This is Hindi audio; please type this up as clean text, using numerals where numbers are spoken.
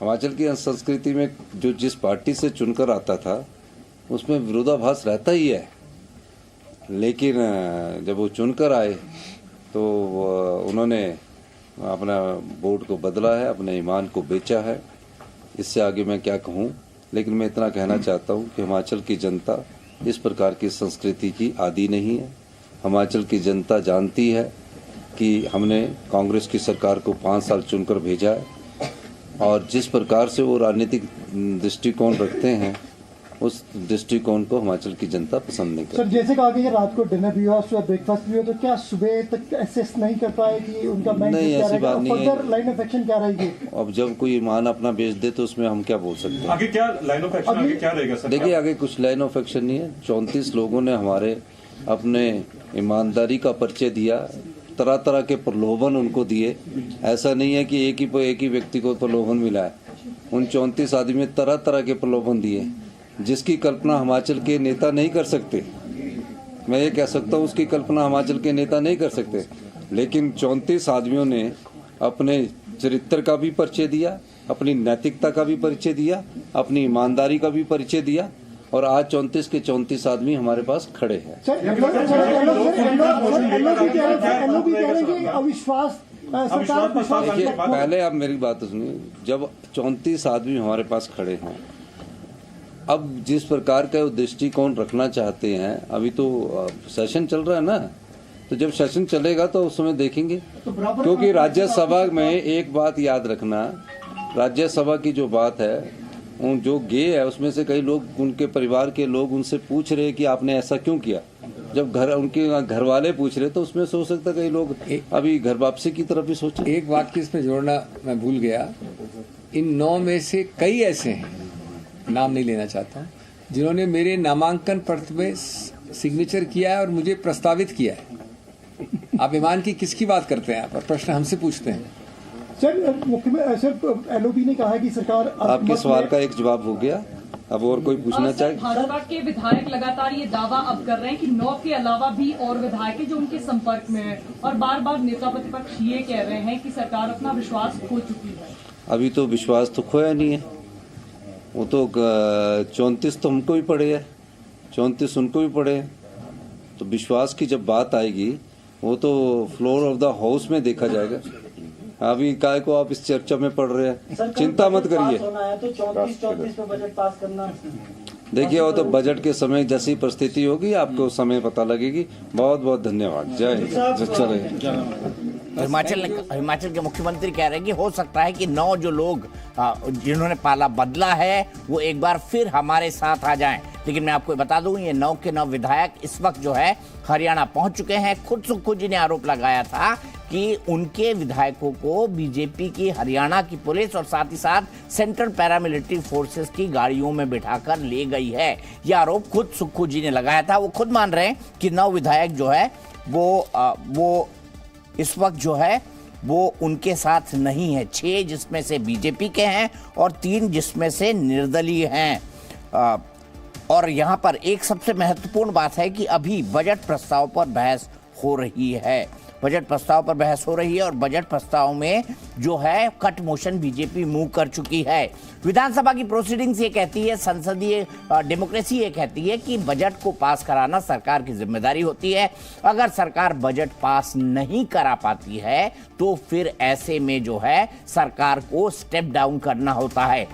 हिमाचल की संस्कृति में जो जिस पार्टी से चुनकर आता था उसमें विरोधाभास रहता ही है, लेकिन जब वो चुनकर आए तो उन्होंने अपना वोट को बदला है, अपने ईमान को बेचा है। इससे आगे मैं क्या कहूँ, लेकिन मैं इतना कहना चाहता हूँ कि हिमाचल की जनता इस प्रकार की संस्कृति की आदी नहीं है। हिमाचल की जनता जानती है कि हमने कांग्रेस की सरकार को 5 साल चुनकर भेजा है और जिस प्रकार से वो राजनीतिक दृष्टिकोण रखते हैं उस दृष्टिकोण को हिमाचल की जनता पसंद नहीं करती। सर, जैसे कहा कि रात को डिनर भी हुआ, सुबह ब्रेकफास्ट भी हुआ, तो क्या सुबह तक एसेस नहीं कर पाए कि उनका नहीं, ऐसी बात नहीं है। लाइन ऑफ एक्शन क्या रहेगी? अब जब कोई ईमान अपना बेच दे तो उसमें हम क्या बोल सकते हैं? आगे क्या लाइन ऑफ एक्शन आगे क्या रहेगा सर? देखिए, आगे कुछ लाइन ऑफ एक्शन नहीं है। 34 लोगों ने हमारे अपने ईमानदारी का परिचय दिया, तरह तरह के प्रलोभन उनको दिए। ऐसा नहीं है कि एक ही व्यक्ति को प्रलोभन मिला है। उन 34 आदमी में तरह तरह के प्रलोभन दिए जिसकी कल्पना हिमाचल के नेता नहीं कर सकते। मैं ये कह सकता हूँ उसकी कल्पना हिमाचल के नेता नहीं कर सकते, लेकिन 34 आदमियों ने अपने चरित्र का भी परिचय दिया, अपनी नैतिकता का भी परिचय दिया, अपनी ईमानदारी का भी परिचय दिया और आज 34 के 34 आदमी हमारे पास खड़े हैं। देखिए, पहले आप मेरी बात सुनिए। जब 34 आदमी हमारे पास खड़े हैं, अब जिस प्रकार का दृष्टिकोण रखना चाहते हैं, अभी तो सेशन चल रहा है ना, तो जब सेशन चलेगा तो उस समय देखेंगे। क्योंकि राज्यसभा में एक बात याद रखना, राज्यसभा की जो बात है, जो गे है उसमें से कई लोग, उनके परिवार के लोग उनसे पूछ रहे कि आपने ऐसा क्यों किया। जब उनके घर वाले पूछ रहे तो उसमें सोच सकता कई लोग अभी घर वापसी की तरफ भी सोचे। एक बात की इसमें जोड़ना मैं भूल गया, इन 9 में से कई ऐसे हैं, नाम नहीं लेना चाहता हूँ, जिन्होंने मेरे नामांकन पत्र में सिग्नेचर किया है और मुझे प्रस्तावित किया है। आप ईमान की किसकी बात करते हैं? आप प्रश्न हमसे पूछते हैं। सर, मुख्यमंत्री सर एलओपी ने कहा है कि सरकार आपके सवाल का एक जवाब हो गया। अब और कोई पूछना चाहे? भाजपा के विधायक लगातार ये दावा अब कर रहे हैं कि 9 के अलावा भी और विधायक है जो उनके संपर्क में है और बार बार नेता प्रतिपक्ष ये कह रहे हैं कि सरकार अपना विश्वास खो चुकी है। अभी तो विश्वास तो खोया नहीं है। वो तो 34 तो हमको भी पड़े है, 34 उनको भी पड़े हैं। तो विश्वास की जब बात आएगी वो तो फ्लोर ऑफ द हाउस में देखा जाएगा। अभी काय को आप इस चर्चा में पढ़ रहे हैं, चिंता मत करिए। देखिए, वो तो बजट के समय जैसी परिस्थिति होगी आपको समय पता लगेगी। बहुत बहुत धन्यवाद। जय हिंद। चले। हिमाचल के मुख्यमंत्री कह रहे हैं कि हो सकता है कि 9 जो लोग जिन्होंने पाला बदला है वो एक बार फिर हमारे साथ आ जाएं। लेकिन मैं आपको बता दूं, ये 9 के 9 विधायक इस वक्त जो है हरियाणा पहुंच चुके हैं। खुद सुक्खू जी ने आरोप लगाया था कि उनके विधायकों को बीजेपी की हरियाणा की पुलिस और साथ ही साथ सेंट्रल पैरामिलिट्री फोर्सेस की गाड़ियों में बिठाकर ले गई है। यह आरोप खुद सुक्खू जी ने लगाया था। वो खुद मान रहे हैं कि 9 विधायक जो है वो इस वक्त जो है वो उनके साथ नहीं है। 6 जिसमें से बीजेपी के हैं और 3 जिसमें से निर्दलीय हैं। और यहाँ पर एक सबसे महत्वपूर्ण बात है कि अभी बजट प्रस्ताव पर बहस हो रही है। बजट प्रस्ताव पर बहस हो रही है और बजट प्रस्ताव में जो है कट मोशन बीजेपी मूव कर चुकी है। विधानसभा की प्रोसीडिंग्स ये कहती है, संसदीय डेमोक्रेसी ये कहती है कि बजट को पास कराना सरकार की जिम्मेदारी होती है। अगर सरकार बजट पास नहीं करा पाती है तो फिर ऐसे में जो है सरकार को स्टेप डाउन करना होता है।